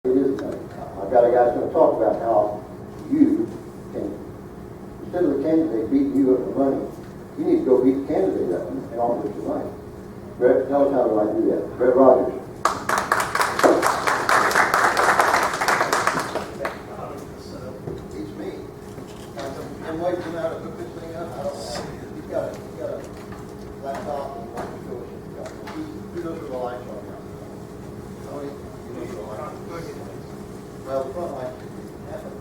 It is money. I've got a guy that's going to talk about how you can, instead of the candidate beating you up for money, you need to go beat the candidate up and offer us some money. Brett, tell us how do I do that? Brett Rogers. It's me. I'm waiting now to hook this thing up. I don't know. You've got a laptop and one controller. Who knows where the lights are now? Oh, you know where the lights are. Well, the front light happened.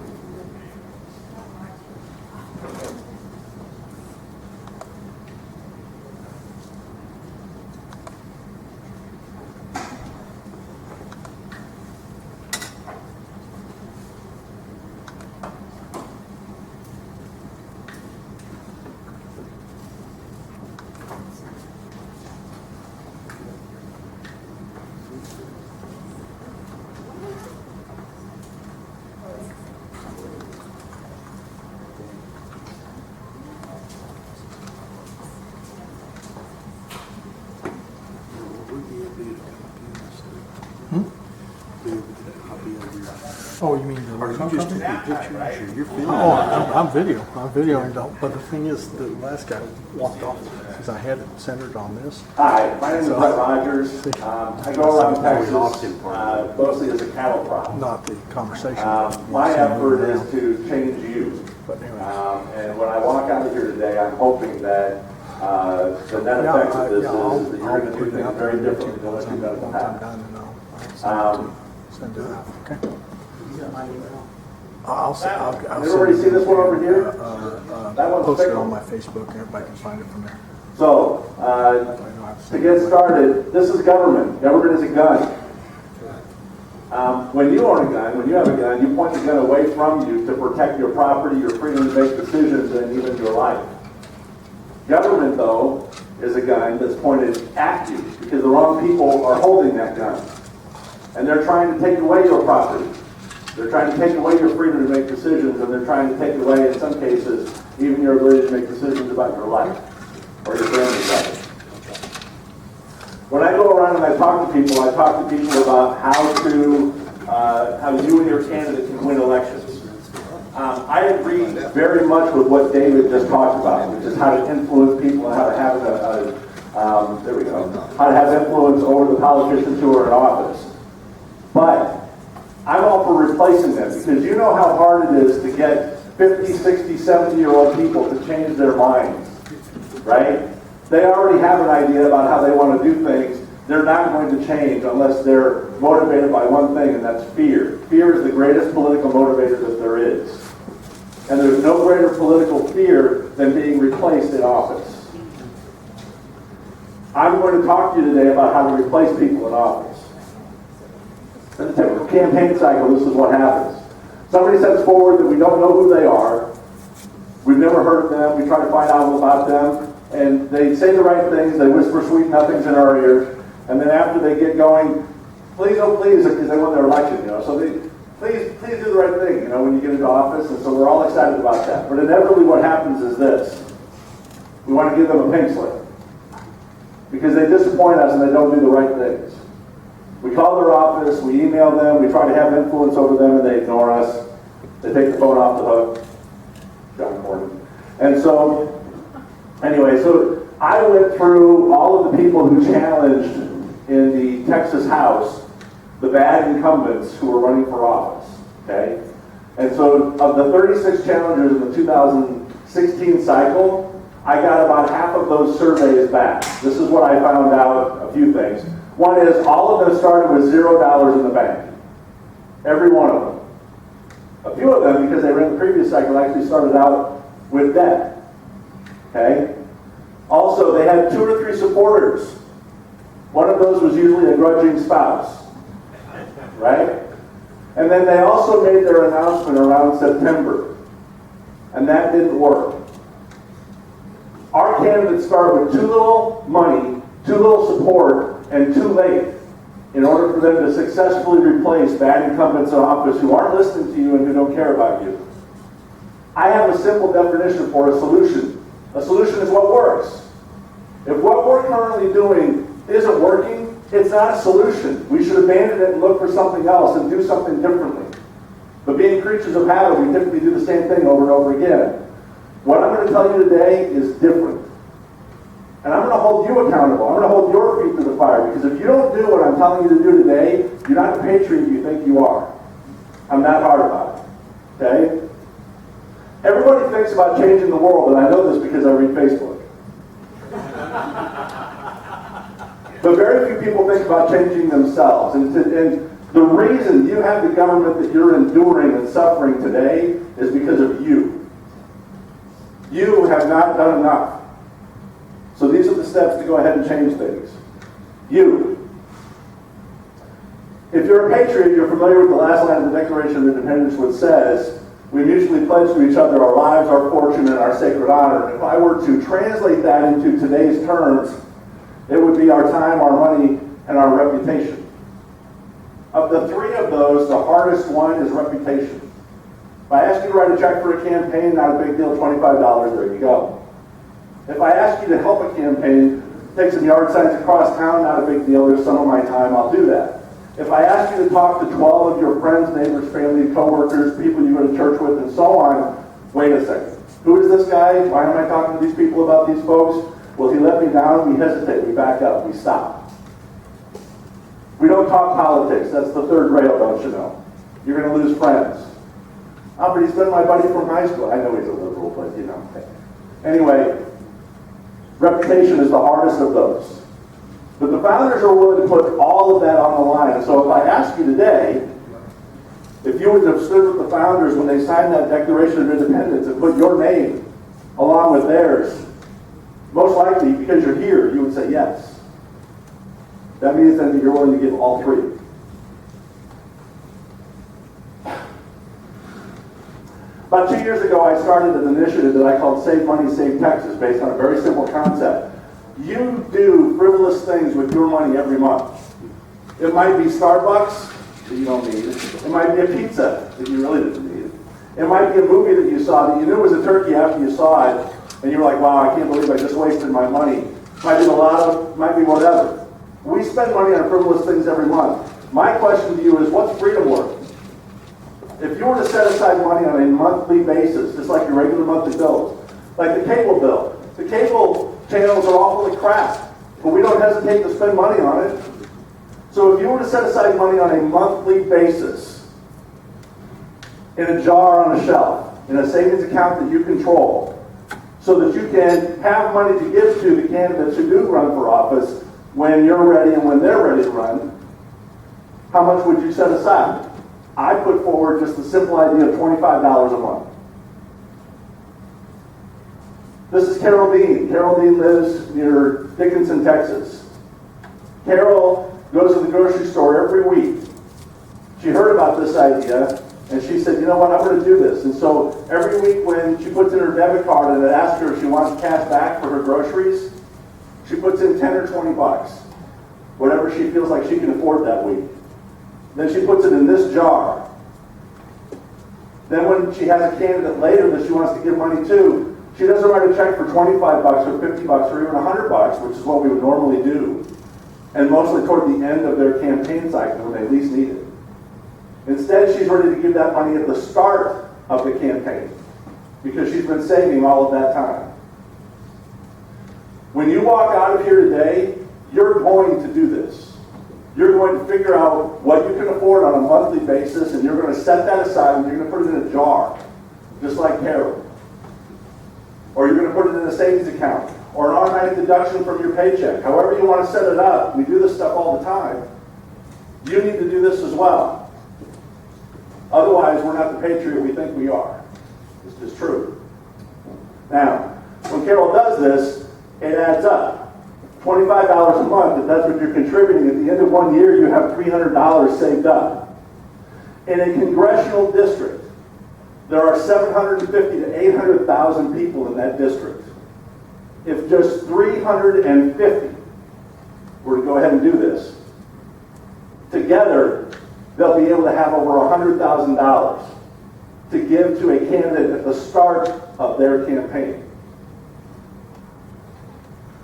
Oh, you mean the original Just company? took your picture, you're filming. Oh, I'm videoing, but the thing is, the last guy walked off because I had it centered on this. Hi, my name is Brett Rogers. I go around Texas mostly as a cattle prop. Not the conversation. My effort is to change you. But anyway. And when I walk out of here today, I'm hoping that the net effects of this is that you're going to do things very differently than what you've done in the past. Send it out. Okay. You got my email? I'll Everybody see this one over here? That one's post it fickle. on my Facebook, and everybody can find it from there. So, to get started, this is government. Government is a gun. When you own a gun, when you have a gun, you point the gun away from you to protect your property, your freedom to make decisions, and even your life. Government, though, is a gun that's pointed at you because the wrong people are holding that gun. And they're trying to take away your property. They're trying to take away your freedom to make decisions, and they're trying to take away, in some cases, even your ability to make decisions about your life or your family's life. When I go around and I talk to people about how you and your candidate can win elections. I agree very much with what David just talked about, which is how to influence people and how to have how to have influence over the politicians who are in office. But I'm all for replacing them because you know how hard it is to get 50, 60, 70-year-old people to change their minds, right? They already have an idea about how they want to do things. They're not going to change unless they're motivated by one thing, and that's fear. Fear is the greatest political motivator that there is. And there's no greater political fear than being replaced in office. I'm going to talk to you today about how to replace people in office. In the typical campaign cycle, this is what happens. Somebody sets forward that we don't know who they are. We've never heard of them. We try to find out about them. And they say the right things. They whisper sweet nothings in our ears. And then after they get going, please, oh please, because they won their election, So they, please do the right thing, when you get into office. And so we're all excited about that. But inevitably what happens is this. We want to give them a pink slip. Because they disappoint us and they don't do the right things. We call their office, we email them, we try to have influence over them, and they ignore us. They take the phone off the hook. John Gordon. And so, anyway, so I went through all of the people who challenged in the Texas House the bad incumbents who were running for office, okay? And so, of the 36 challengers in the 2016 cycle, I got about half of those surveys back. This is what I found out, a few things. One is all of them started with $0 in the bank. Every one of them. A few of them, because they ran the previous cycle, actually started out with debt. Okay? Also, they had 2 or 3 supporters. One of those was usually a grudging spouse. Right? And then they also made their announcement around September. And that didn't work. Our candidates start with too little money, too little support, and too late in order for them to successfully replace bad incumbents in office who aren't listening to you and who don't care about you. I have a simple definition for a solution. A solution is what works. If what we're currently doing isn't working, It's not a solution. We should abandon it and look for something else and do something differently. But being creatures of habit, we typically do the same thing over and over again. What I'm going to tell you today is different. And I'm going to hold you accountable. I'm going to hold your feet to the fire, because if you don't do what I'm telling you to do today, you're not the patriot you think you are. I'm that hard about it. Okay? Everybody thinks about changing the world, and I know this because I read Facebook. But very few people think about changing themselves. And the reason you have the government that you're enduring and suffering today is because of you. You have not done enough. So these are the steps to go ahead and change things. You. If you're a patriot, you're familiar with the last line of the Declaration of Independence, which says, "We mutually pledge to each other our lives, our fortune, and our sacred honor." And if I were to translate that into today's terms, it would be our time, our money, and our reputation. Of the three of those, the hardest one is reputation. If I ask you to write a check for a campaign, not a big deal, $25, there you go. If I ask you to help a campaign, take some yard signs across town, not a big deal, there's some of my time, I'll do that. If I ask you to talk to 12 of your friends, neighbors, family, coworkers, people you go to church with, and so on, wait a second. Who is this guy? Why am I talking to these people about these folks? Well, he let me down, we hesitate, we back up, we stop. We don't talk politics, that's the third rail, don't you know? You're going to lose friends. Oh, but he's been my buddy from high school. I know he's a liberal, but you know. Anyway, reputation is the hardest of those. But the founders are willing to put all of that on the line. And so if I ask you today, if you would have stood with the founders when they signed that Declaration of Independence and put your name along with theirs, most likely, because you're here, you would say yes. That means then that you're willing to give all three. About 2 years ago, I started an initiative that I called Save Money, Save Texas, based on a very simple concept. You do frivolous things with your money every month. It might be Starbucks that you don't need. It might be a pizza that you really didn't need. It might be a movie that you saw that you knew was a turkey after you saw it, and you were like, wow, I can't believe I just wasted my money. Might be the lotto, might be whatever. We spend money on frivolous things every month. My question to you is, what's freedom worth? If you were to set aside money on a monthly basis, just like your regular monthly bills, like the cable bill, the cable channels are awfully crap, but we don't hesitate to spend money on it. So if you were to set aside money on a monthly basis, in a jar on a shelf, in a savings account that you control, so that you can have money to give to the candidates who do run for office when you're ready and when they're ready to run, how much would you set aside? I put forward just the simple idea of $25 a month. This is Carol Dean. Carol Dean lives near Dickinson, Texas. Carol goes to the grocery store every week. She heard about this idea, and she said, you know what, I'm going to do this. And so every week when she puts in her debit card and it asks her if she wants cash back for her groceries, she puts in 10 or 20 bucks, whatever she feels like she can afford that week. Then she puts it in this jar. Then when she has a candidate later that she wants to give money to, she doesn't write a check for 25 bucks or 50 bucks or even 100 bucks, which is what we would normally do, and mostly toward the end of their campaign cycle when they least need it. Instead, she's ready to give that money at the start of the campaign because she's been saving all of that time. When you walk out of here today, you're going to do this. You're going to figure out what you can afford on a monthly basis, and you're going to set that aside, and you're going to put it in a jar, just like Carol. Or you're going to put it in a savings account, or an automatic deduction from your paycheck. However you want to set it up, we do this stuff all the time. You need to do this as well. Otherwise, we're not the patriot we think we are. It's just true. Now, when Carol does this, it adds up. $25 a month, if that's what you're contributing, at the end of 1 year, you have $300 saved up. In a congressional district, there are 750 to 800,000 people in that district. If just 350 were to go ahead and do this, together, they'll be able to have over $100,000 to give to a candidate at the start of their campaign.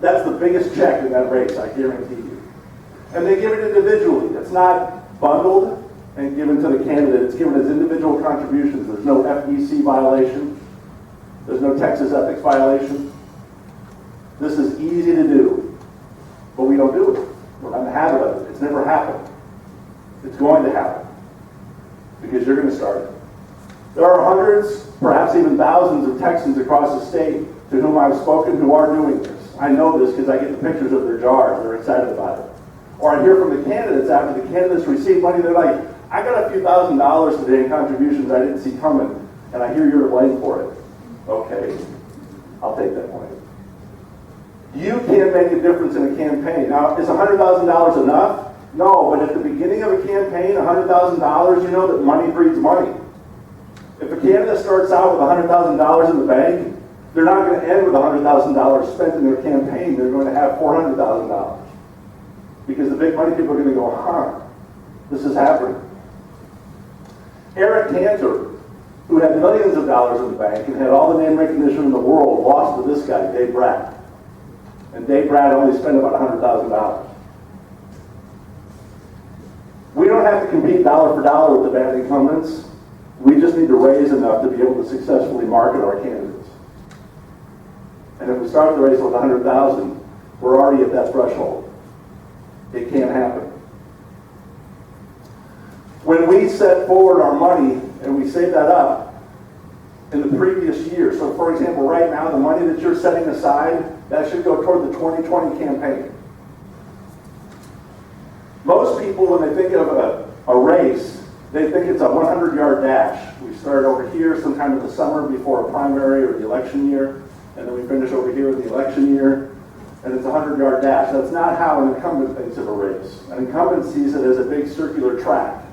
That's the biggest check in that race, I guarantee you. And they give it individually. It's not bundled and given to the candidate. It's given as individual contributions. There's no FEC violation. There's no Texas ethics violation. This is easy to do, but we don't do it. We're not in the habit of it. It's never happened. It's going to happen because you're going to start it. There are hundreds, perhaps even thousands of Texans across the state to whom I've spoken who are doing this. I know this because I get the pictures of their jars. They're excited about it. Or I hear from the candidates after the candidates receive money. They're like, I got a few $1,000s today in contributions I didn't see coming, and I hear you're to blame for it. Okay, I'll take that money. You can make a difference in a campaign. Now, is $100,000 enough? No, but at the beginning of a campaign, $100,000, you know that money breeds money. If a candidate starts out with $100,000 in the bank, they're not going to end with $100,000 spent in their campaign. They're going to have $400,000. Because the big money people are going to go, huh, this is happening. Eric Cantor, who had millions of dollars in the bank and had all the name recognition in the world, lost to this guy, Dave Bratt. And Dave Bratt only spent about $100,000. We don't have to compete dollar for dollar with the bad incumbents. We just need to raise enough to be able to successfully market our candidates. And if we start the race with 100,000, we're already at that threshold. It can't happen. When we set forward our money and we save that up in the previous year, so for example, right now, the money that you're setting aside, that should go toward the 2020 campaign. Most people, when they think of a race, they think it's a 100-yard dash. We start over here sometime in the summer before a primary or the election year, and then we finish over here in the election year, and it's a 100-yard dash. That's not how an incumbent thinks of a race. An incumbent sees it as a big circular track.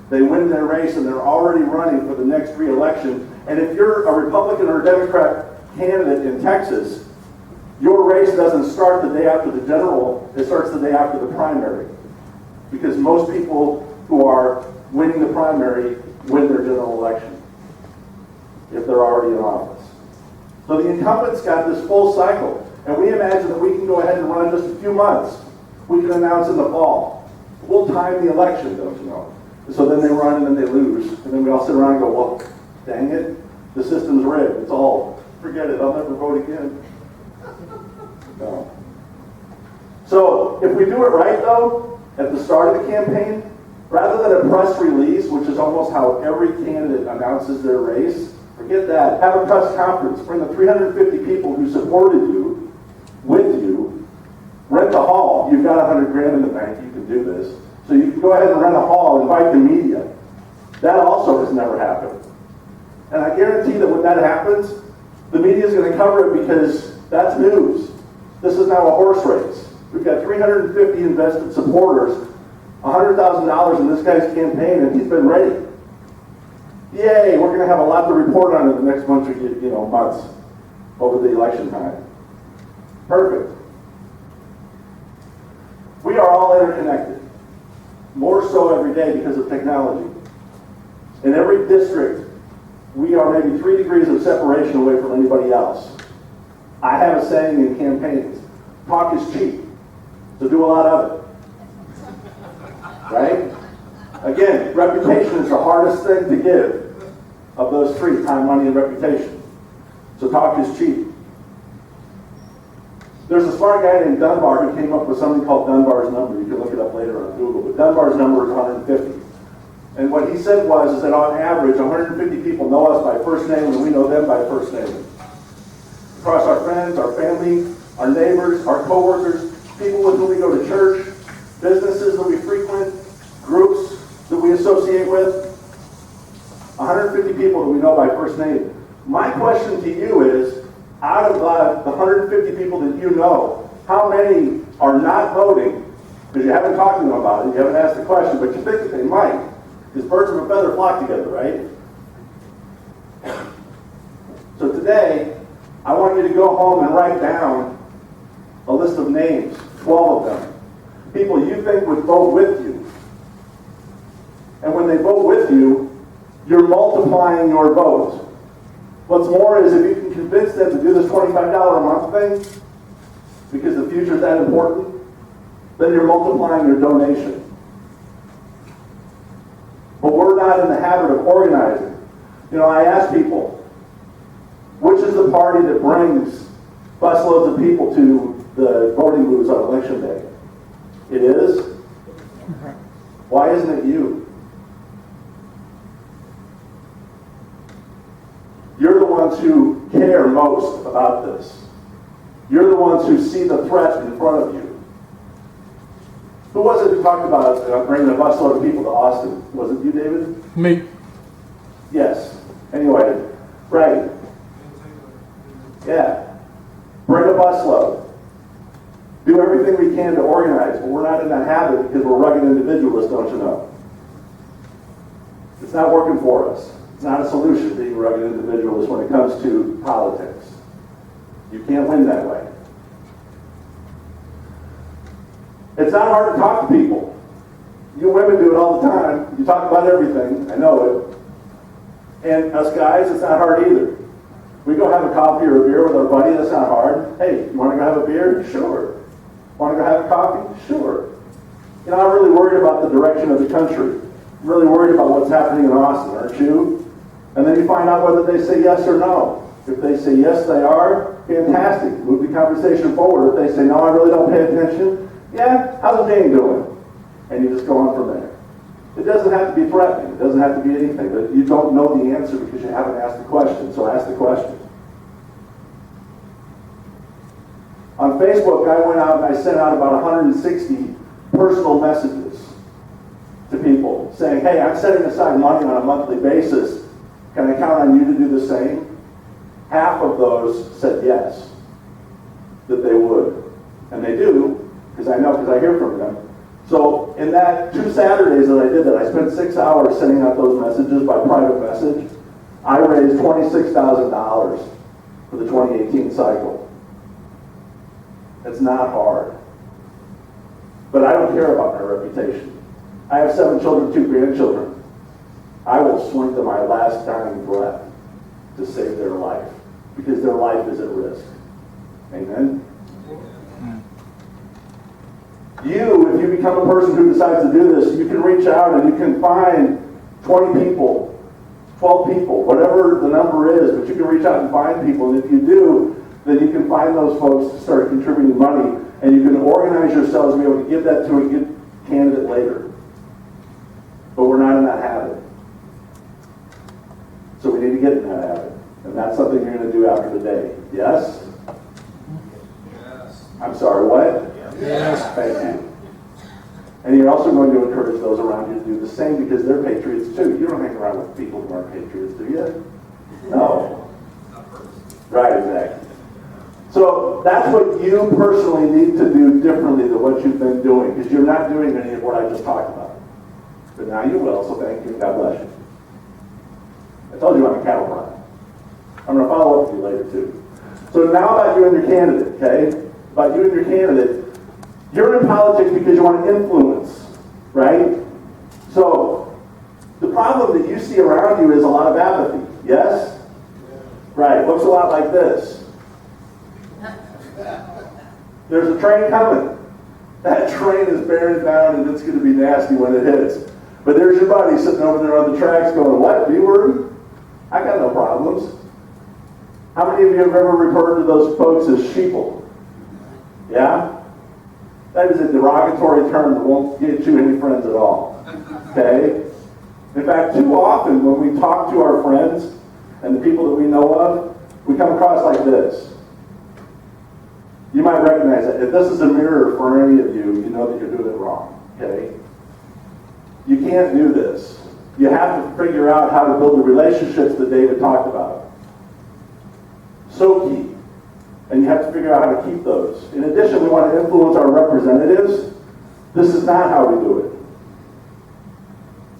They win their race and they're already running for the next re-election. And if you're a Republican or a Democrat candidate in Texas, your race doesn't start the day after the general, it starts the day after the primary. Because most people who are winning the primary win their general election, if they're already in office. So the incumbents got this full cycle. And we imagine that we can go ahead and run just a few months. We can announce in the fall. We'll time the election, don't you know? So then they run and then they lose. And then we all sit around and go, well, dang it, the system's rigged. It's all, forget it, I'll never vote again. No. So if we do it right, though, at the start of the campaign, rather than a press release, which is almost how every candidate announces their race, forget that. Have a press conference. Bring the 350 people who supported you with you. Rent a hall. You've got $100,000 in the bank. You can do this. So you can go ahead and rent a hall, invite the media. That also has never happened. And I guarantee that when that happens, the media is going to cover it because that's news. This is now a horse race. We've got 350 invested supporters, $100,000 in this guy's campaign, and he's been ready. Yay, we're going to have a lot to report on in the next bunch of months over the election time. Perfect. We are all interconnected. More so every day because of technology. In every district, we are maybe 3 degrees of separation away from anybody else. I have a saying in campaigns, talk is cheap, so do a lot of it. Right? Again, reputation is the hardest thing to give of those 3, time, money, and reputation. So talk is cheap. There's a smart guy named Dunbar who came up with something called Dunbar's number. You can look it up later on Google, but Dunbar's number is 150. And what he said was that on average, 150 people know us by first name and we know them by first name. Across our friends, our family, our neighbors, our coworkers, people with whom we go to church, businesses that we frequent, groups that we associate with, 150 people that we know by first name. My question to you is, out of the 150 people that you know, how many are not voting? Because you haven't talked to them about it, you haven't asked the question, but you think that they might. Because birds of a feather flock together, right? So today, I want you to go home and write down a list of names, 12 of them. People you think would vote with you. And when they vote with you, you're multiplying your vote. What's more is if you can convince them to do this $25 a month thing, because the future is that important, then you're multiplying your donation. But we're not in the habit of organizing. You know, I ask people, which is the party that brings busloads of people to the voting booths on election day? It is? Why isn't it you? You're the ones who care most about this. You're the ones who see the threat in front of you. Who was it who talked about bringing a busload of people to Austin? Was it you, David? Me. Yes. Anyway, right. Yeah. Bring a busload. Do everything we can to organize, but we're not in that habit because we're rugged individualists, don't you know? It's not working for us. It's not a solution, being rugged individualists, when it comes to politics. You can't win that way. It's not hard to talk to people. You women do it all the time. You talk about everything. I know it. And us guys, it's not hard either. We go have a coffee or a beer with our buddy, that's not hard. Hey, you want to go have a beer? Sure. Want to go have a coffee? Sure. You know, I'm really worried about the direction of the country. I'm really worried about what's happening in Austin, aren't you? And then you find out whether they say yes or no. If they say yes, they are, fantastic. Move the conversation forward. If they say no, I really don't pay attention, yeah, how's the game doing? And you just go on from there. It doesn't have to be threatening. It doesn't have to be anything. But you don't know the answer because you haven't asked the question. So ask the question. On Facebook, I went out and I sent out about 160 personal messages to people saying, hey, I'm setting aside money on a monthly basis. Can I count on you to do the same? Half of those said yes, that they would. And they do, because I know, because I hear from them. So in that 2 Saturdays that I did that, I spent 6 hours sending out those messages by private message. I raised $26,000 for the 2018 cycle. It's not hard. But I don't care about my reputation. I have 7 children, 2 grandchildren. I will swing to my last dying breath to save their life, because their life is at risk. Amen? You, if you become a person who decides to do this, you can reach out and you can find 20 people, 12 people, whatever the number is, but you can reach out and find people. And if you do, then you can find those folks to start contributing money, and you can organize yourselves to be able to give that to a good candidate later. But we're not in that habit. So we need to get in that habit. And that's something you're going to do after the day. Yes? Yes. I'm sorry, what? Yes. Thank you. And you're also going to encourage those around you to do the same, because they're patriots too. You don't hang around with people who aren't patriots, do you? No. Right, exactly. So that's what you personally need to do differently than what you've been doing, because you're not doing any of what I just talked about. But now you will, so thank you and God bless you. I told you I'm a cattle prod. I'm going to follow up with you later too. So now about you and your candidate, okay? About you and your candidate. You're in politics because you want to influence, right? So the problem that you see around you is a lot of apathy, yes? Right, looks a lot like this. There's a train coming. That train is bearing down and it's going to be nasty when it hits. But there's your buddy sitting over there on the tracks going, what, are you worried? I got no problems. How many of you have ever referred to those folks as sheeple? Yeah? That is a derogatory term that won't get you any friends at all. Okay? In fact, too often when we talk to our friends and the people that we know of, we come across like this. You might recognize that. If this is a mirror for any of you, you know that you're doing it wrong. Okay? You can't do this. You have to figure out how to build the relationships that David talked about. So key. And you have to figure out how to keep those. In addition, we want to influence our representatives. This is not how we do it.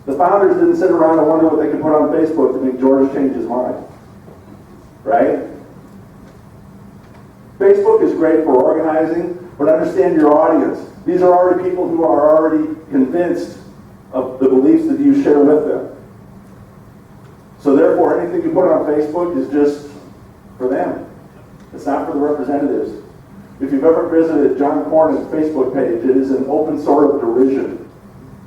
The founders didn't sit around and wonder what they could put on Facebook to make George change his mind. Right? Facebook is great for organizing, but understand your audience. These are already people who are already convinced of the beliefs that you share with them. So therefore, anything you put on Facebook is just for them. It's not for the representatives. If you've ever visited John Cornyn's Facebook page, it is an open sort of derision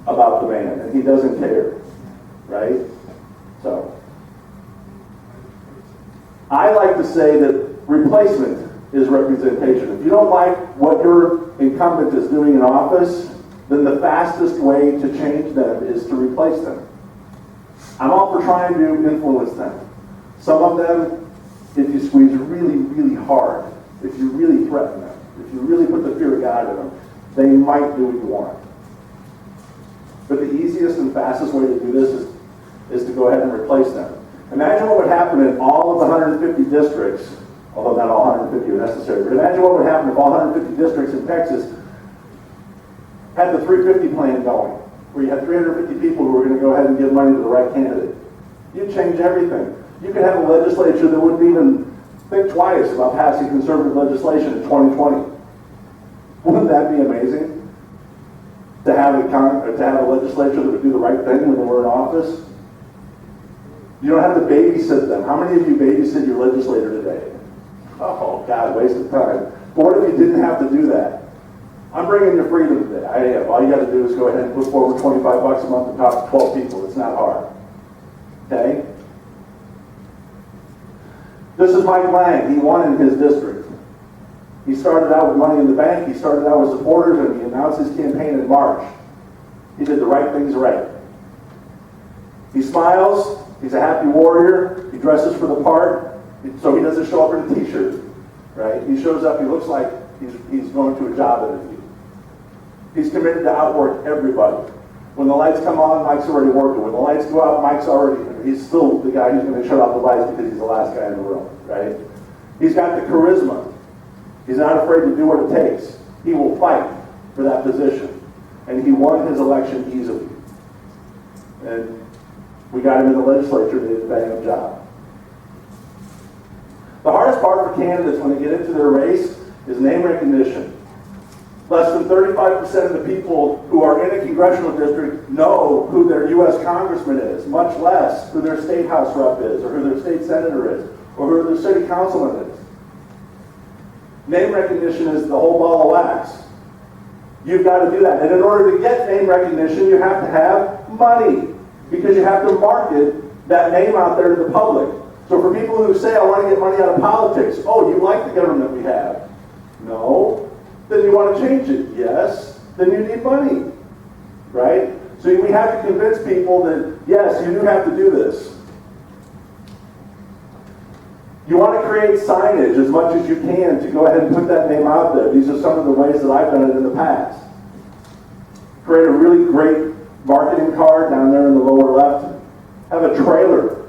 about the man, and he doesn't care, right? So, I like to say that replacement is representation. If you don't like what your incumbent is doing in office, then the fastest way to change them is to replace them. I'm all for trying to influence them. Some of them, if you squeeze really, really hard, if you really threaten them, if you really put the fear of God in them, they might do what you want. But the easiest and fastest way to do this is to go ahead and replace them. Imagine what would happen in all of the 150 districts, although not all 150 are necessary, but imagine what would happen if all 150 districts in Texas had the 350 plan going, where you had 350 people who were going to go ahead and give money to the right candidate. You'd change everything. You could have a legislature that wouldn't even think twice about passing conservative legislation in 2020. Wouldn't that be amazing? To have a legislature that would do the right thing when they were in office? You don't have to babysit them. How many of you babysit your legislator today? Oh, God, waste of time. But what if you didn't have to do that? I'm bringing you freedom today. I am. All you got to do is go ahead and put forward $25 a month and talk to 12 people. It's not hard. Okay? This is Mike Lang. He won in his district. He started out with money in the bank. He started out with supporters, and he announced his campaign in March. He did the right things right. He smiles. He's a happy warrior. He dresses for the part, so he doesn't show up in a t-shirt, right? He shows up. He looks like he's going to a job interview. He's committed to outwork everybody. When the lights come on, Mike's already working. When the lights go out, he's still the guy who's going to shut off the lights because he's the last guy in the room, right? He's got the charisma. He's not afraid to do what it takes. He will fight for that position. And he won his election easily. And we got him in the legislature and did a bang-up job. The hardest part for candidates when they get into their race is name recognition. Less than 35% of the people who are in a congressional district know who their U.S. congressman is, much less who their state house rep is, or who their state senator is, or who their city councilman is. Name recognition is the whole ball of wax. You've got to do that. And in order to get name recognition, you have to have money, because you have to market that name out there to the public. So for people who say, I want to get money out of politics, oh, you like the government we have? No. Then you want to change it? Yes. Then you need money, right? So we have to convince people that, yes, you do have to do this. You want to create signage as much as you can to go ahead and put that name out there. These are some of the ways that I've done it in the past. Create a really great marketing card down there in the lower left. Have a trailer.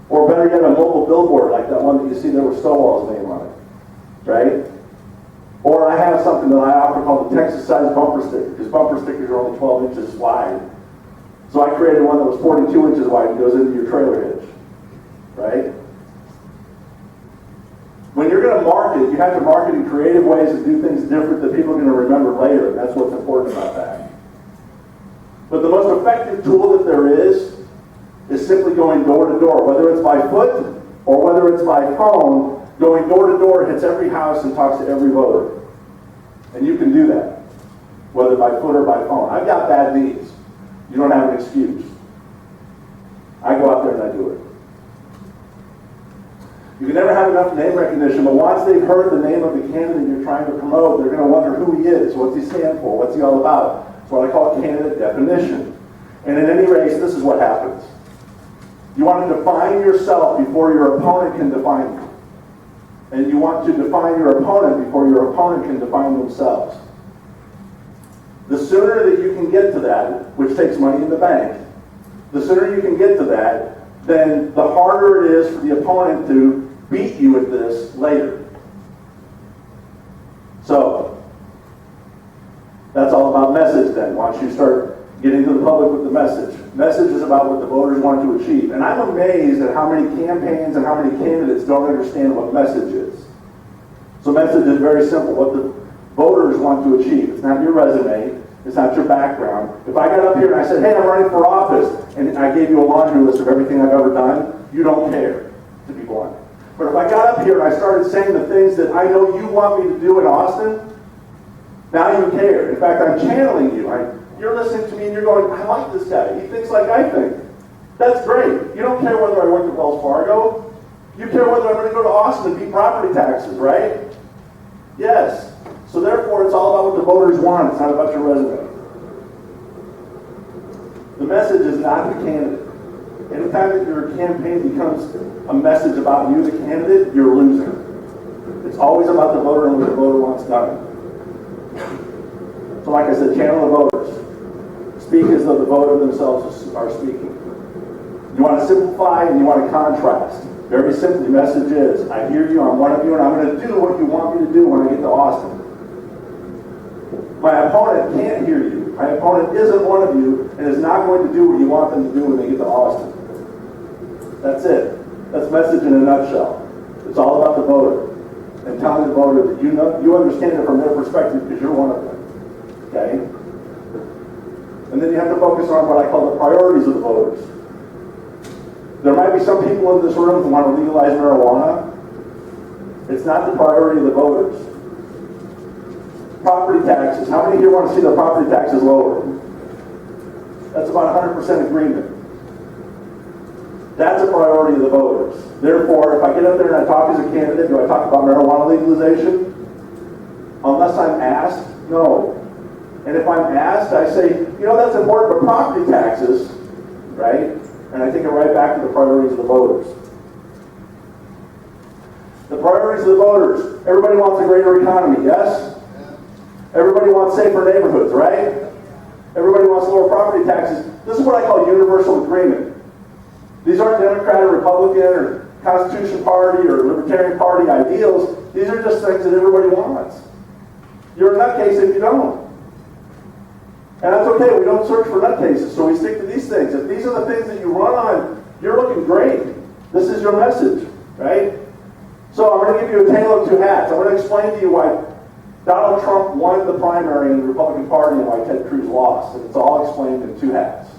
Or better yet, a mobile billboard like that one that you see there with Stonewall's name on it. Right? Or I have something that I offer called the Texas size bumper sticker, because bumper stickers are only 12 inches wide. So I created one that was 42 inches wide and goes into your trailer hitch. Right? When you're going to market, you have to market in creative ways and do things different that people are going to remember later, and that's what's important about that. But the most effective tool that there is simply going door to door, whether it's by foot or whether it's by phone. Going door to door hits every house and talks to every voter. And you can do that, whether by foot or by phone. I've got bad knees. You don't have an excuse. I go out there and I do it. You can never have enough name recognition, but once they've heard the name of the candidate you're trying to promote, they're going to wonder who he is, what's he stand for, what's he all about. It's what I call candidate definition. And in any race, this is what happens. You want to define yourself before your opponent can define you. And you want to define your opponent before your opponent can define themselves. The sooner that you can get to that, which takes money in the bank, the sooner you can get to that, then the harder it is for the opponent to beat you at this later. So, that's all about message then. Once you start getting to the public with the message. Message is about what the voters want to achieve. And I'm amazed at how many campaigns and how many candidates don't understand what message is. So message is very simple. What the voters want to achieve. It's not your resume. It's not your background. If I got up here and I said, hey, I'm running for office, and I gave you a laundry list of everything I've ever done, you don't care, to be blunt. But if I got up here and I started saying the things that I know you want me to do in Austin, now you care. In fact, I'm channeling you. You're listening to me and you're going, I like this guy. He thinks like I think. That's great. You don't care whether I went to Wells Fargo. You care whether I'm going to go to Austin and pay property taxes, right? Yes. So therefore, it's all about what the voters want. It's not about your resume. The message is not the candidate. Anytime that your campaign becomes a message about you, the candidate, you're losing. It's always about the voter and what the voter wants done. So like I said, channel the voters. Speak as though the voter themselves are speaking. You want to simplify and you want to contrast. Very simply, the message is, I hear you, I'm one of you, and I'm going to do what you want me to do when I get to Austin. My opponent can't hear you. My opponent isn't one of you and is not going to do what you want them to do when they get to Austin. That's it. That's message in a nutshell. It's all about the voter. And telling the voter that you understand it from their perspective because you're one of them. Okay? And then you have to focus on what I call the priorities of the voters. There might be some people in this room who want to legalize marijuana. It's not the priority of the voters. Property taxes. How many here want to see their property taxes lower? That's about 100% agreement. That's a priority of the voters. Therefore, if I get up there and I talk as a candidate, do I talk about marijuana legalization? Unless I'm asked, no. And if I'm asked, I say, that's important, but property taxes, right? And I take it right back to the priorities of the voters. The priorities of the voters. Everybody wants a greater economy, yes? Everybody wants safer neighborhoods, right? Everybody wants lower property taxes. This is what I call universal agreement. These aren't Democrat or Republican or Constitution Party or Libertarian Party ideals. These are just things that everybody wants. You're a nutcase if you don't. And that's okay, we don't search for nutcases, so we stick to these things. If these are the things that you run on, you're looking great. This is your message, right? So I'm going to give you a tale of two hats. I'm going to explain to you why Donald Trump won the primary in the Republican Party and why Ted Cruz lost. And it's all explained in two hats.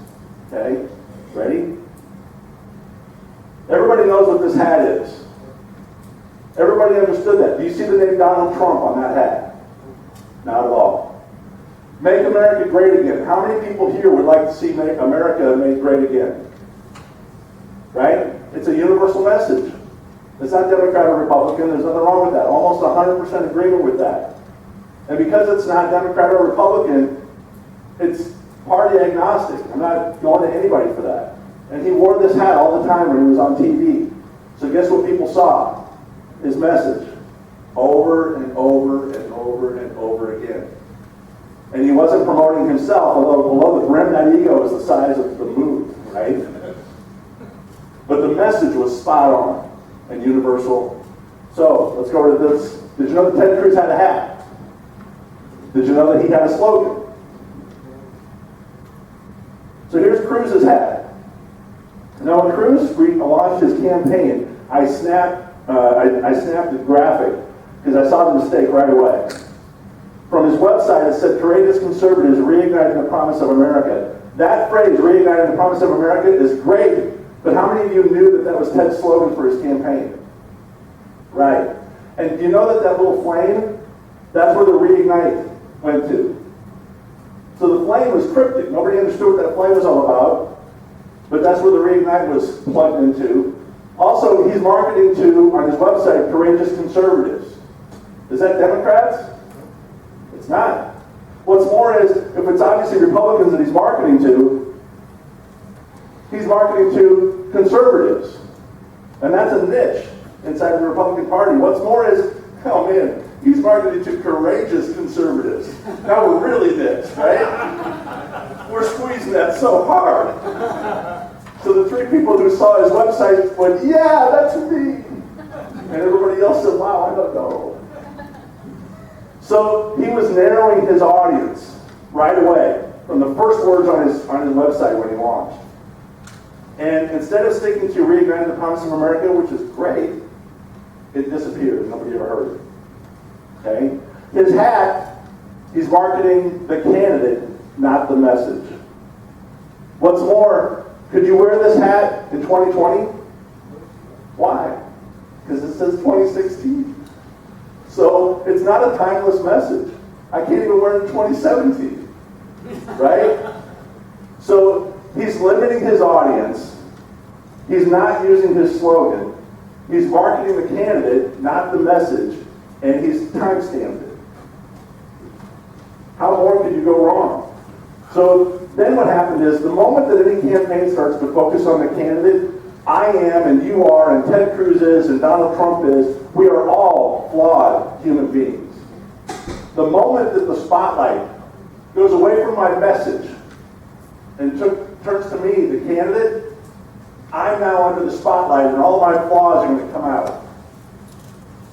Okay? Ready? Everybody knows what this hat is. Everybody understood that. Do you see the name Donald Trump on that hat? Not at all. Make America great again. How many people here would like to see America made great again? Right? It's a universal message. It's not Democrat or Republican. There's nothing wrong with that. Almost 100% agreement with that. And because it's not Democrat or Republican, it's party agnostic. I'm not going to anybody for that. And he wore this hat all the time when he was on TV. So guess what people saw? His message. Over and over and over and over again. And he wasn't promoting himself, although below the brim, that ego is the size of the moon, right? But the message was spot on and universal. So, let's go to this. Did you know that Ted Cruz had a hat? Did you know that he had a slogan? So here's Cruz's hat. Now when Cruz launched his campaign, I snapped the graphic because I saw the mistake right away. From his website, it said, courageous conservatives reigniting the promise of America. That phrase, reigniting the promise of America, is great. But how many of you knew that that was Ted's slogan for his campaign? Right. And do you know that that little flame, that's where the reignite went to. So the flame was cryptic. Nobody understood what that flame was all about. But that's where the reignite was plugged into. Also, he's marketing to, on his website, courageous conservatives. Is that Democrats? It's not. What's more is, if it's obviously Republicans that he's marketing to conservatives. And that's a niche inside the Republican Party. What's more is, oh man, he's marketing to courageous conservatives. Now we're really niche, right? We're squeezing that so hard. So the three people who saw his website went, yeah, that's me. And everybody else said, wow, I don't know. So he was narrowing his audience right away from the first words on his website when he launched. And instead of sticking to reigniting the promise of America, which is great, it disappeared. Nobody ever heard it. Okay? His hat, he's marketing the candidate, not the message. What's more, could you wear this hat in 2020? Why? because it says 2016. So it's not a timeless message. I can't even wear it in 2017, right? So he's limiting his audience. He's not using his slogan. He's marketing the candidate, not the message, and he's time-stamped it. How more could you go wrong? So then what happened is, the moment that any campaign starts to focus on the candidate, I am and you are and Ted Cruz is and Donald Trump is, we are all flawed human beings. The moment that the spotlight goes away from my message and turns to me, the candidate, I'm now under the spotlight and all of my flaws are going to come out.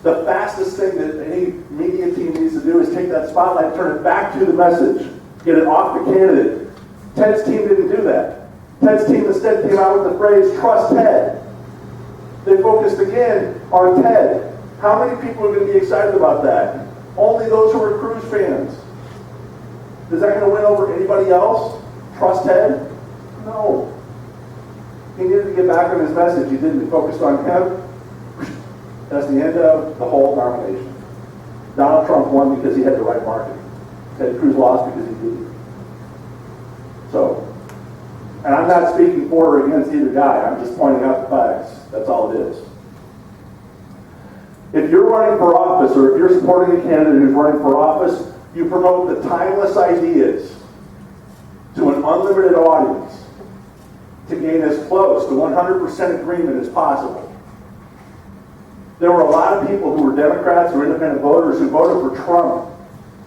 The fastest thing that any media team needs to do is take that spotlight, turn it back to the message, get it off the candidate. Ted's team didn't do that. Ted's team instead came out with the phrase, trust Ted. They focused again on Ted. How many people are going to be excited about that? Only those who are Cruz fans. Is that going to win over anybody else? Trust Ted? No. He needed to get back on his message. He didn't. He focused on him. That's the end of the whole nomination. Donald Trump won because he had the right marketing. Ted Cruz lost because he didn't. So, and I'm not speaking for or against either guy. I'm just pointing out the facts. That's all it is. If you're running for office, or if you're supporting a candidate who's running for office, you promote the timeless ideas to an unlimited audience to gain as close to 100% agreement as possible. There were a lot of people who were Democrats or independent voters who voted for Trump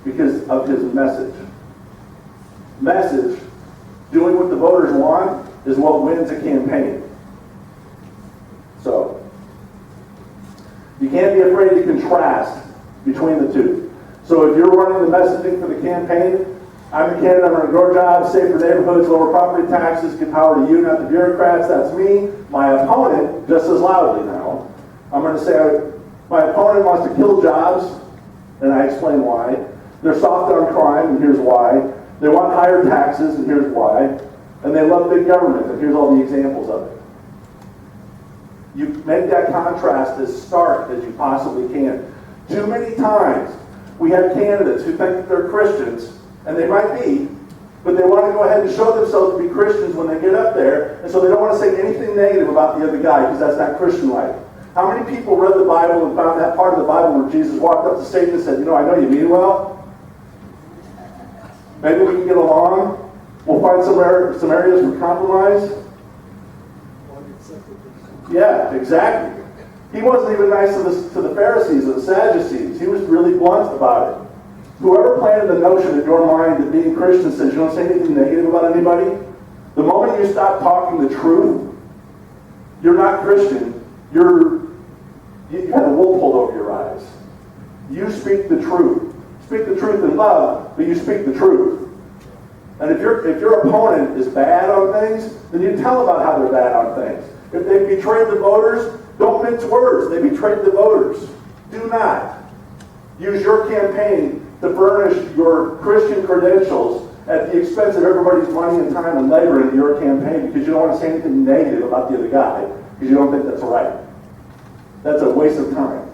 because of his message. Message, doing what the voters want, is what wins a campaign. So, you can't be afraid to contrast between the two. So if you're running the messaging for the campaign, I'm a candidate, I'm going to grow jobs, safer neighborhoods, lower property taxes, give power to you, not the bureaucrats, that's me. My opponent, just as loudly now, I'm going to say, my opponent wants to kill jobs, and I explain why. They're soft on crime, and here's why. They want higher taxes, and here's why. And they love big government, and here's all the examples of it. You make that contrast as stark as you possibly can. Too many times, we have candidates who think that they're Christians, and they might be, but they want to go ahead and show themselves to be Christians when they get up there, and so they don't want to say anything negative about the other guy, because that's not Christian-like. How many people read the Bible and found that part of the Bible where Jesus walked up to Satan and said, I know you mean well. Maybe we can get along. We'll find some areas for compromise. Yeah, exactly. He wasn't even nice to the Pharisees or the Sadducees. He was really blunt about it. Whoever planted the notion in your mind that being Christian says you don't say anything negative about anybody, the moment you stop talking the truth, you're not Christian. You had a wool pulled over your eyes. You speak the truth. Speak the truth in love, but you speak the truth. And if your opponent is bad on things, then you tell about how they're bad on things. If they betrayed the voters, don't mince words. They betrayed the voters. Do not use your campaign to furnish your Christian credentials at the expense of everybody's money and time and labor into your campaign because you don't want to say anything negative about the other guy because you don't think that's right. That's a waste of time.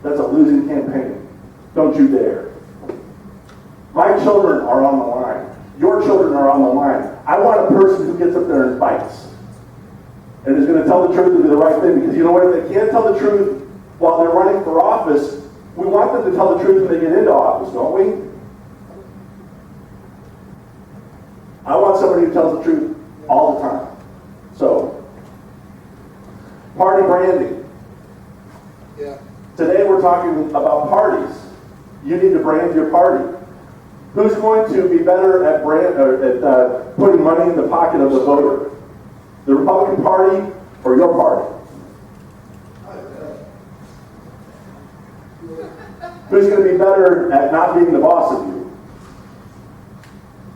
That's a losing campaign. Don't you dare. My children are on the line. Your children are on the line. I want a person who gets up there and fights and is going to tell the truth and do the right thing, because you know what? If they can't tell the truth while they're running for office, we want them to tell the truth when they get into office, don't we? I want somebody who tells the truth all the time. So, party branding. Yeah. Today we're talking about parties. You need to brand your party. Who's going to be better at putting money in the pocket of the voter? The Republican Party or your party? Who's going to be better at not being the boss of you?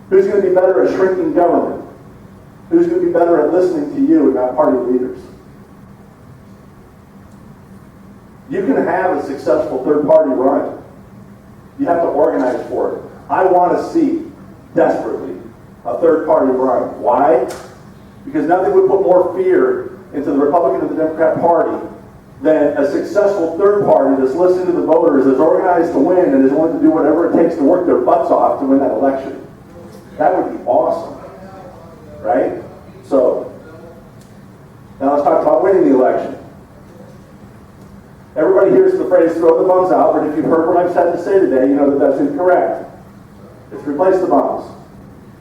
Who's going to be better at shrinking government? Who's going to be better at listening to you and not party leaders? You can have a successful third-party run. You have to organize for it. I want to see, desperately, a third-party run. Why? Because nothing would put more fear into the Republican and the Democrat Party than a successful third party that's listening to the voters, is organized to win, and is willing to do whatever it takes to work their butts off to win that election. That would be awesome, right? So, now let's talk about winning the election. Everybody hears the phrase, throw the bums out, but if you've heard what I've had to say today, you know that that's incorrect. It's replace the bums,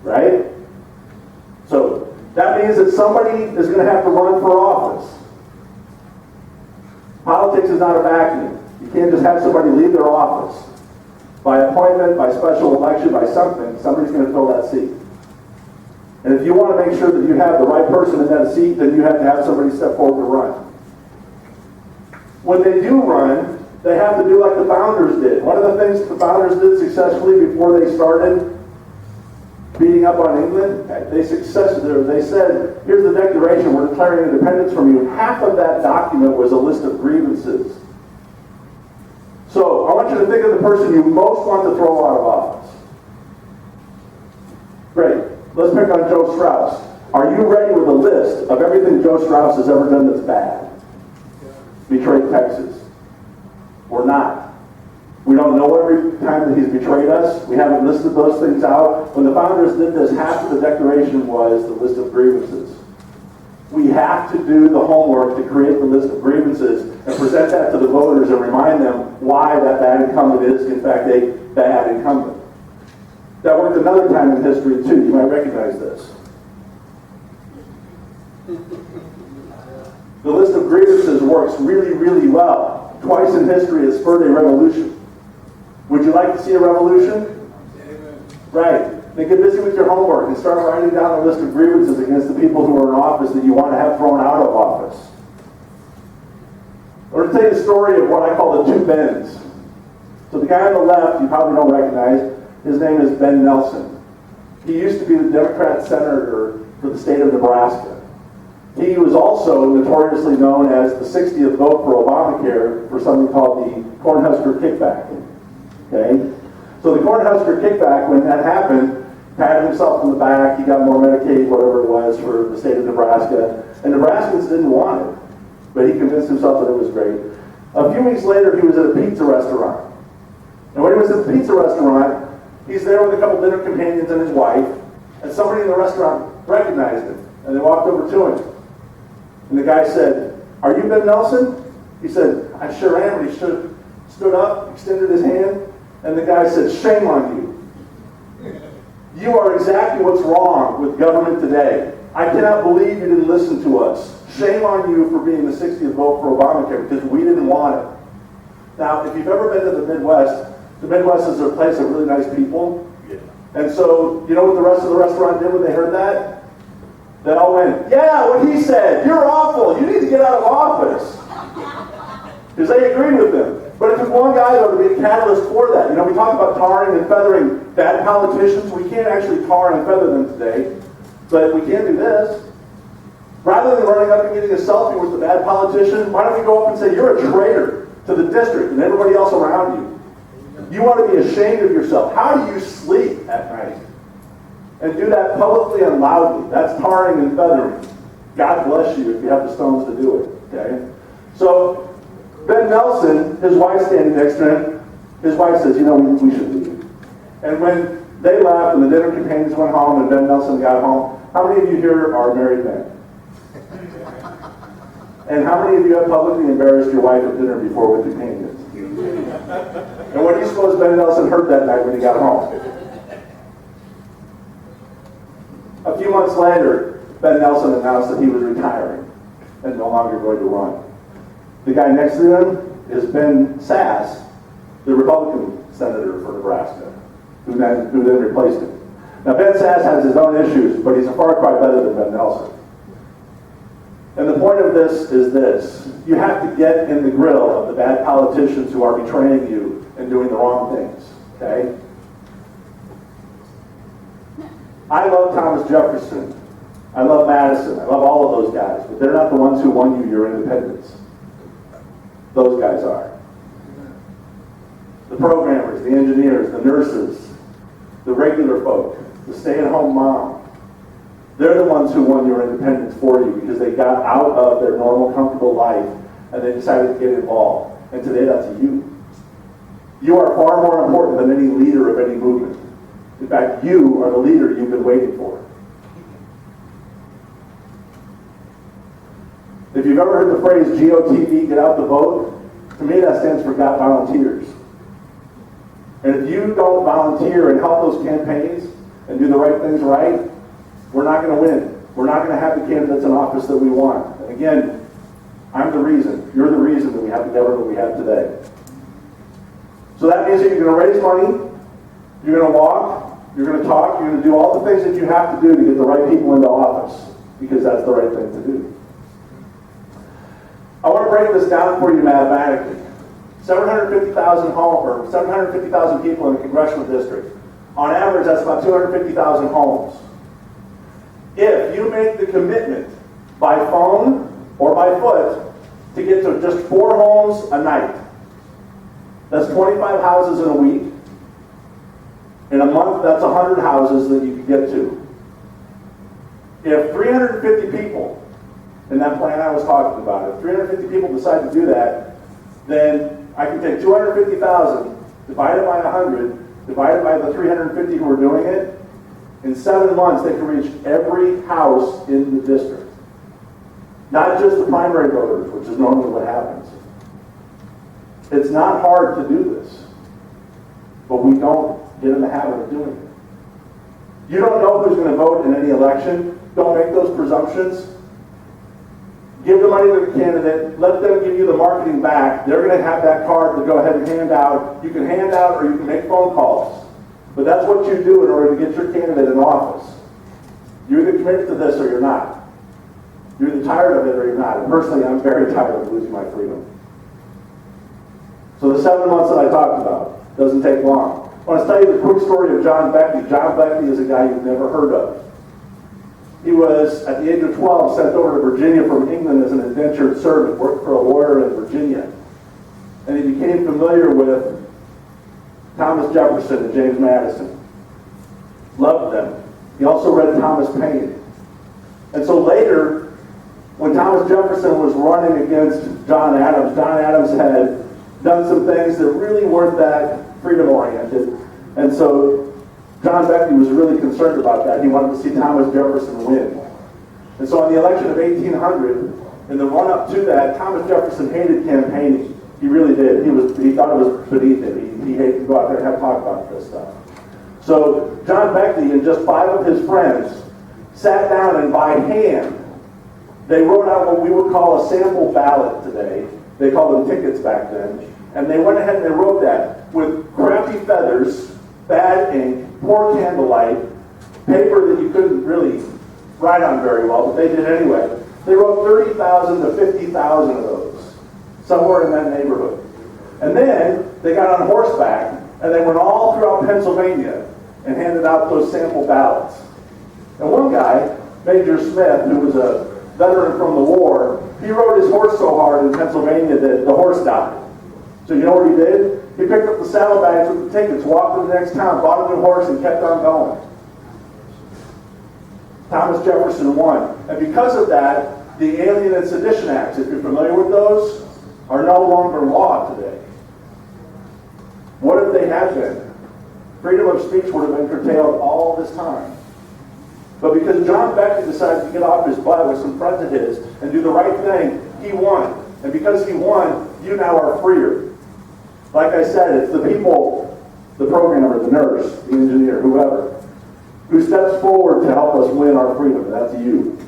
right? So, that means that somebody is going to have to run for office. Politics is not a vacuum. You can't just have somebody leave their office. By appointment, by special election, by something, somebody's going to fill that seat. And if you want to make sure that you have the right person in that seat, then you have to have somebody step forward to run. When they do run, they have to do like the founders did. One of the things the founders did successfully before they started beating up on England, they said, here's the Declaration, we're declaring independence from you. Half of that document was a list of grievances. So, I want you to think of the person you most want to throw out of office. Great. Let's pick on Joe Strauss. Are you ready with a list of everything Joe Strauss has ever done that's bad? Betrayed Texas. We're not. We don't know every time that he's betrayed us. We haven't listed those things out. When the founders did this, half of the Declaration was the list of grievances. We have to do the homework to create the list of grievances and present that to the voters and remind them why that bad incumbent is, in fact, a bad incumbent. That worked another time in history, too. You might recognize this. The list of grievances works really, really well. Twice in history, it spurred a revolution. Would you like to see a revolution? Amen. Right. Then get busy with your homework and start writing down a list of grievances against the people who are in office that you want to have thrown out of office. I'm going to tell you the story of what I call the two Bens. So the guy on the left, you probably don't recognize, his name is Ben Nelson. He used to be the Democrat senator for the state of Nebraska. He was also notoriously known as the 60th vote for Obamacare for something called the Cornhusker Kickback. Okay? So the Cornhusker Kickback, when that happened, patted himself on the back, he got more Medicaid, whatever it was, for the state of Nebraska. And Nebraskans didn't want it, but he convinced himself that it was great. A few weeks later, he was at a pizza restaurant. And when he was at the pizza restaurant, he's there with a couple dinner companions and his wife, and somebody in the restaurant recognized him, and they walked over to him. And the guy said, "Are you Ben Nelson?" He said, "I sure am." And he stood up, extended his hand, and the guy said, "Shame on you. You are exactly what's wrong with government today. I cannot believe you didn't listen to us. Shame on you for being the 60th vote for Obamacare because we didn't want it." Now, if you've ever been to the Midwest is a place of really nice people. Yeah. And so, you know what the rest of the restaurant did when they heard that? They all went, "Yeah, what he said, you're awful, you need to get out of office." Because they agreed with him. But it took one guy, though, to be a catalyst for that. You know, we talk about tarring and feathering bad politicians. We can't actually tar and feather them today, but we can do this. Rather than running up and getting a selfie with the bad politician, why don't we go up and say, "You're a traitor to the district and everybody else around you. You want to be ashamed of yourself. How do you sleep at night?" And do that publicly and loudly. That's tarring and feathering. God bless you if you have the stones to do it. Okay? So, Ben Nelson, his wife standing next to him, his wife says, "You know, we should leave." And when they left and the dinner companions went home and Ben Nelson got home, how many of you here are married men? And how many of you have publicly embarrassed your wife at dinner before with companions? And what do you suppose Ben Nelson heard that night when he got home? A few months later, Ben Nelson announced that he was retiring and no longer going to run. The guy next to him is Ben Sass, the Republican senator for Nebraska, who then replaced him. Now, Ben Sass has his own issues, but he's a far cry better than Ben Nelson. And the point of this is this. You have to get in the grill of the bad politicians who are betraying you and doing the wrong things, okay? I love Thomas Jefferson. I love Madison. I love all of those guys, but they're not the ones who won you your independence. Those guys are. The programmers, the engineers, the nurses, the regular folk, the stay-at-home mom. They're the ones who won your independence for you because they got out of their normal, comfortable life and they decided to get involved. And today that's you. You are far more important than any leader of any movement. In fact, you are the leader you've been waiting for. If you've ever heard the phrase GOTV, get out the vote, to me that stands for Got Volunteers. And if you don't volunteer and help those campaigns and do the right things right, we're not going to win. We're not going to have the candidates in office that we want. And again, I'm the reason, you're the reason that we have the government we have today. So that means that you're going to raise money, you're going to walk, you're going to talk, you're going to do all the things that you have to do to get the right people into office, because that's the right thing to do. I want to break this down for you mathematically. 750,000 or 750,000 people in a congressional district. On average, that's about 250,000 homes. If you make the commitment by phone or by foot to get to just 4 homes a night, that's 25 houses in a week. In a month, that's 100 houses that you can get to. If 350 people, in that plan I was talking about, if 350 people decide to do that, then I can take 250,000, divided by 100, divided by the 350 who are doing it. In 7 months, they can reach every house in the district. Not just the primary voters, which is normally what happens. It's not hard to do this, but we don't get in the habit of doing it. You don't know who's going to vote in any election. Don't make those presumptions. Give the money to the candidate. Let them give you the marketing back. They're going to have that card to go ahead and hand out. You can hand out or you can make phone calls. But that's what you do in order to get your candidate in office. You're either committed to this or you're not. You're either tired of it or you're not. And personally, I'm very tired of losing my freedom. So the 7 months that I talked about doesn't take long. I want to tell you the quick story of John Becky. John Becky is a guy you've never heard of. He was, at the age of 12, sent over to Virginia from England as an indentured servant, worked for a lawyer in Virginia. And he became familiar with Thomas Jefferson and James Madison. Loved them. He also read Thomas Paine. And so later, when Thomas Jefferson was running against John Adams had done some things that really weren't that freedom-oriented. And so John Becky was really concerned about that. He wanted to see Thomas Jefferson win. And so in the election of 1800, in the run-up to that, Thomas Jefferson hated campaigning. He really did. He thought it was beneath him. He hated to go out there and have talk about this stuff. So John Becky and just 5 of his friends sat down and by hand, they wrote out what we would call a sample ballot today. They called them tickets back then. And they went ahead and they wrote that with crappy feathers, bad ink, poor candlelight, paper that you couldn't really write on very well, but they did anyway. They wrote 30,000 to 50,000 of those, somewhere in that neighborhood. And then they got on horseback, and they went all throughout Pennsylvania and handed out those sample ballots. And one guy, Major Smith, who was a veteran from the war, he rode his horse so hard in Pennsylvania that the horse died. So you know what he did? He picked up the saddlebags with the tickets, walked to the next town, bought a new horse, and kept on going. Thomas Jefferson won. And because of that, the Alien and Sedition Acts, if you're familiar with those, are no longer law today. What if they had been? Freedom of speech would have been curtailed all this time. But because John Becky decided to get off his butt with some friends of his and do the right thing, he won. And because he won, you now are freer. Like I said, it's the people, the programmer, the nurse, the engineer, whoever, who steps forward to help us win our freedom, and that's you.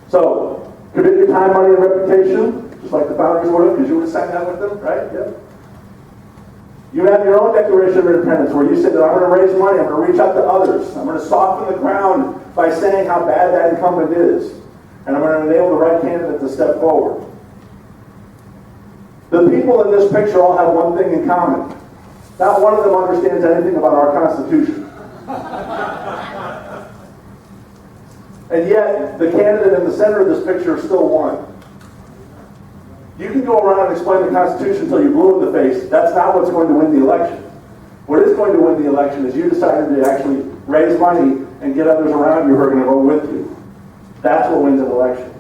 So, commit your time, money, and reputation, just like the founders would have, because you would have signed that with them, right? Yep. You have your own Declaration of Independence where you say that I'm going to raise money, I'm going to reach out to others, I'm going to soften the ground by saying how bad that incumbent is, and I'm going to enable the right candidate to step forward. The people in this picture all have one thing in common. Not one of them understands anything about our Constitution. And yet, the candidate in the center of this picture still won. You can go around and explain the Constitution until you're blue in the face. That's not what's going to win the election. What is going to win the election is you decided to actually raise money and get others around you who are going to vote with you. That's what wins an election.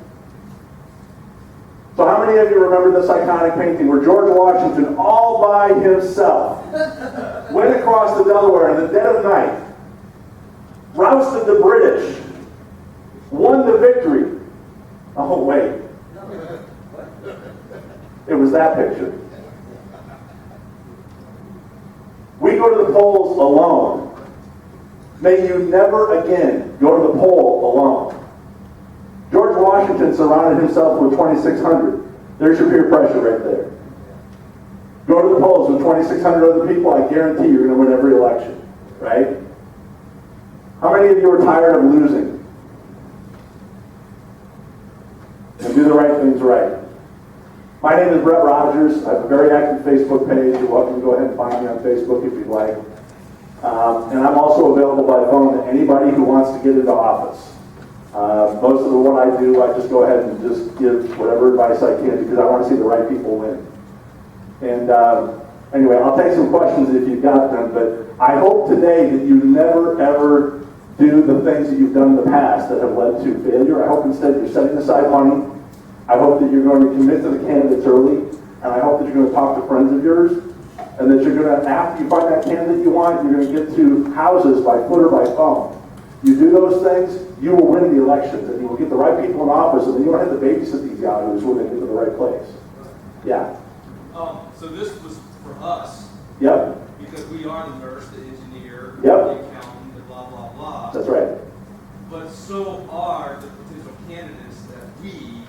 How many of you remember this iconic painting where George Washington, all by himself, went across the Delaware in the dead of night, rousted the British, won the victory? Oh, wait. It was that picture. We go to the polls alone. May you never again go to the poll alone. George Washington surrounded himself with 2,600. There's your peer pressure right there. Go to the polls with 2,600 other people, I guarantee you're going to win every election, right? How many of you are tired of losing? And do the right things right. My name is Brett Rogers. I have a very active Facebook page. You're welcome to go ahead and find me on Facebook if you'd like. And I'm also available by phone to anybody who wants to get into office. Most of what I do, I just go ahead and just give whatever advice I can because I want to see the right people win. And anyway, I'll take some questions if you've got them, but I hope today that you never ever do the things that you've done in the past that have led to failure. I hope instead you're setting aside money. I hope that you're going to commit to the candidates early, and I hope that you're going to talk to friends of yours, and that you're going to, after you find that candidate you want, you're going to get to houses by foot or by phone. You do those things, you will win the elections, and you will get the right people in office, and then you don't have to babysit these yahoos when they get to the right place. Yeah. So this was for us. Yep. Because we are the nurse, the engineer, Yep. the accountant, the blah, blah, blah. That's right. But so are the potential candidates that we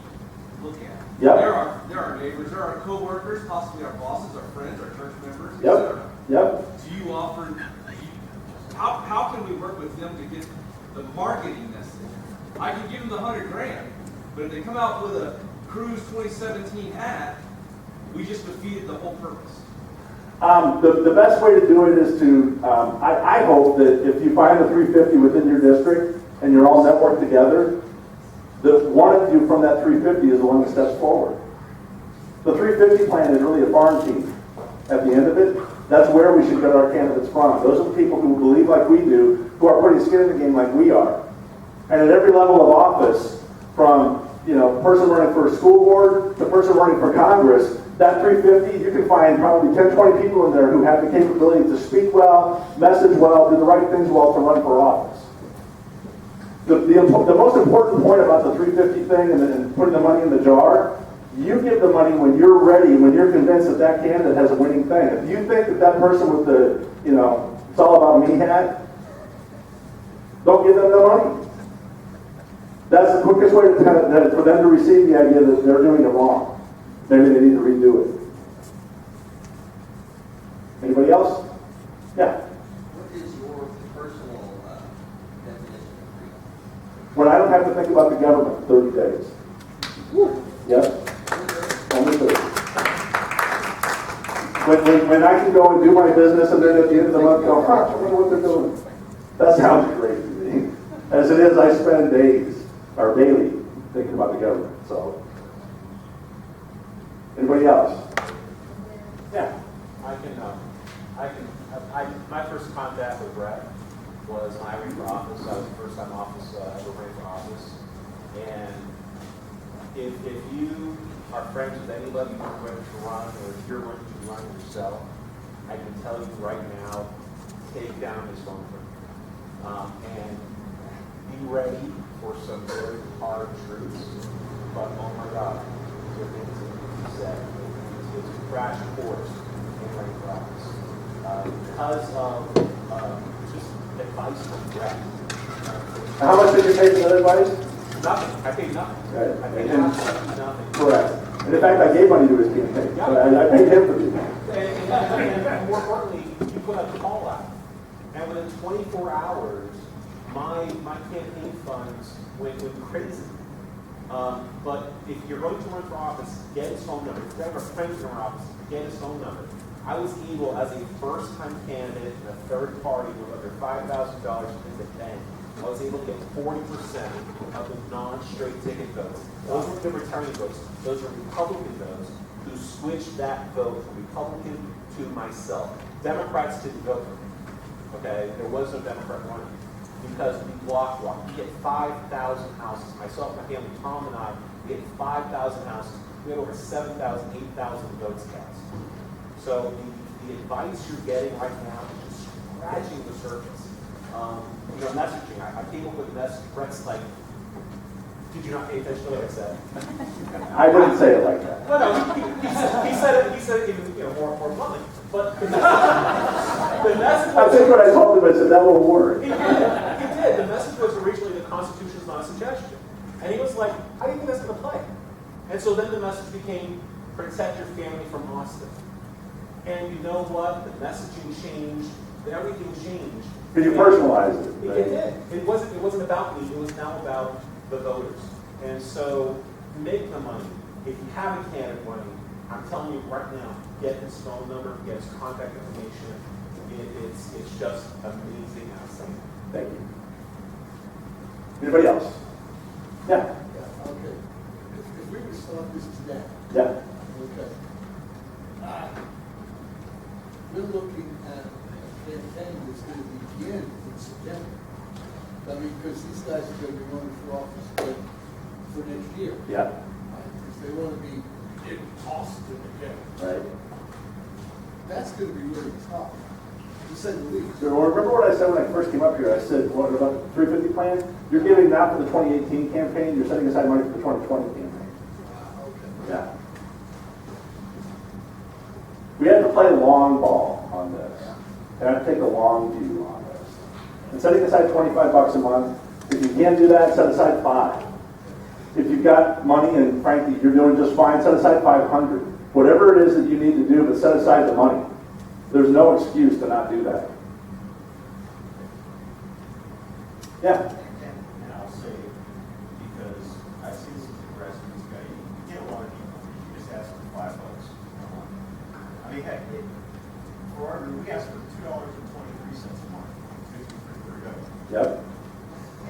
look at. Yep. There are neighbors, there are coworkers, possibly our bosses, our friends, our church members, Yep. etc. Yep. Do you offer, how can we work with them to get the marketing message? I can give them the $100,000, but if they come out with a Cruise 2017 hat, we just defeated the whole purpose. The best way to do it is to, I hope that if you find the 350 within your district and you're all networked together, that one of you from that 350 is the one that steps forward. The 350 plan is really a farm team. At the end of it, that's where we should get our candidates from. Those are the people who believe like we do, who are putting skin in the game like we are. And at every level of office, from person running for a school board to person running for Congress, that 350, you can find probably 10, 20 people in there who have the capability to speak well, message well, do the right things well to run for office. The most important point about the 350 thing and putting the money in the jar, you give the money when you're ready, when you're convinced that that candidate has a winning thing. If you think that that person with the, it's all about me hat, don't give them the money. That's the quickest way for them to receive the idea that they're doing it wrong. Maybe they need to redo it. Anybody else? Yeah. What is your personal definition of freedom? When I don't have to think about the government 30 days. Yep. Only 30. When I can go and do my business and then at the end of the month go, I wonder what they're doing. That sounds great to me. As it is, I spend days or daily thinking about the government. So, anybody else? Yeah, my first contact with Brett was when I ran for office. That was the first time I ever ran for office. And if you are friends with anybody who's ready to run, or if you're ready to run yourself, I can tell you right now, take down this phone number. And be ready for some very hard truths. But oh my God, there are things that you said. It's a crash course in running for office. Because of just advice from Brett. How much did you pay for that advice? Nothing. I paid nothing. Right. I paid absolutely nothing. Correct. And in fact, I gave money to his campaign. Yeah. I paid him for it. And more importantly, you put a call out. And within 24 hours, my campaign funds went crazy. But if you're going to run for office, get his phone number. If you have a friend in our office, get his phone number. I was able, as a first-time candidate in a third party with under $5,000 in the bank, I was able to get 40% of the non-straight ticket votes. Those weren't the returning votes. Those were Republican votes who switched that vote from Republican to myself. Democrats didn't vote for me. Okay? There was no Democrat running. because we block walk. We hit 5,000 houses. Myself, my family, Tom and I, we hit 5,000 houses. We had over 7,000, 8,000 goats cats. So the advice you're getting right now is just scratching the surface. Messaging. I came up with a message. Brett's like, did you not pay attention to what I said? I didn't say it like that. No, he said it even more bluntly. But the message I think when I told him, I said, that won't work. He did. The message was originally the Constitution is not a suggestion. And he was like, how do you think that's going to play? And so then the message became, protect your family from Austin. And you know what? The messaging changed. Everything changed. Because you personalized it. Right? It did. It wasn't about me. It was now about the voters. And so make the money. If you have a candidate running, I'm telling you right now, get his phone number, get his contact information. It's just amazing asset. Thank you. Anybody else? Yeah. Okay. If we could start this today. Yeah. Okay. We're looking at a campaign that's going to begin in September. I mean, because these guys are going to be running for office for next year. Yeah. Because they want to be in Austin again. Right. That's going to be really tough, to say the least. So remember what I said when I first came up here? I said, what about the 350 plan? You're giving that for the 2018 campaign. You're setting aside money for the 2020 campaign. Okay. Yeah. We have to play long ball on this. We have to take a long view on this. And setting aside $25 a month, if you can't do that, set aside $5. If you've got money and frankly you're doing just fine, set aside $500. Whatever it is that you need to do, but set aside the money. There's no excuse to not do that. Yeah. And I'll say, because I see this as a grassroots guy, you get a lot of people, you just ask for $5 a month. I mean, heck, for our group, we ask for $2.23 a month, 50 per goat. Yep.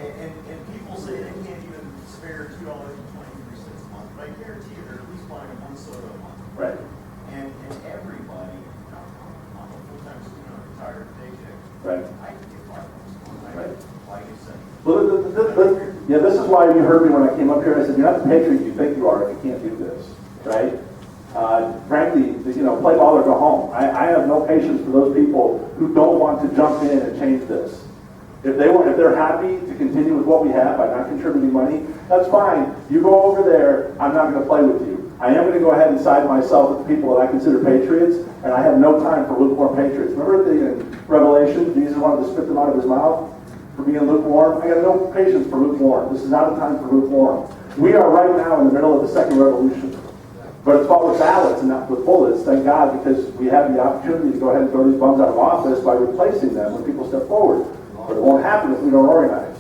And people say they can't even spare $2.23 a month, but I guarantee you they're at least buying one soda a month. Right. And everybody, I'm a full-time student on a retired paycheck. Right. I can get $5 a month. Right. Like you said. Well, this is why you heard me when I came up here. I said, you're not the patriot you think you are if you can't do this, right? Frankly, play ball or go home. I have no patience for those people who don't want to jump in and change this. If they're happy to continue with what we have by not contributing money, that's fine. You go over there. I'm not going to play with you. I am going to go ahead and side myself with the people that I consider patriots, and I have no time for lukewarm patriots. Remember in Revelation, Jesus wanted to spit them out of his mouth for being lukewarm? I got no patience for lukewarm. This is not a time for lukewarm. We are right now in the middle of the second revolution. But it's fought with ballots and not with bullets, thank God, because we have the opportunity to go ahead and throw these bums out of office by replacing them when people step forward. But it won't happen if we don't organize.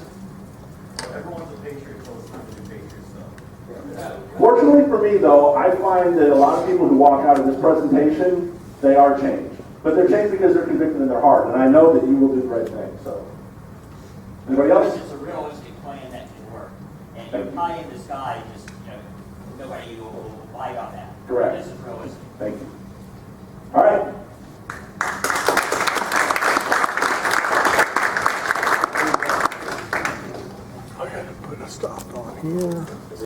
Everyone's a patriot, so it's time to be patriots, though. Fortunately for me, though, I find that a lot of people who walk out of this presentation, they are changed. But they're changed because they're convicted in their heart, and I know that you will do the right thing. So, anybody else? It's a realistic plan that can work. And your pie in the sky, just, nobody will buy on that. Correct. This is realistic. Thank you. All right. I gotta put a stop on here.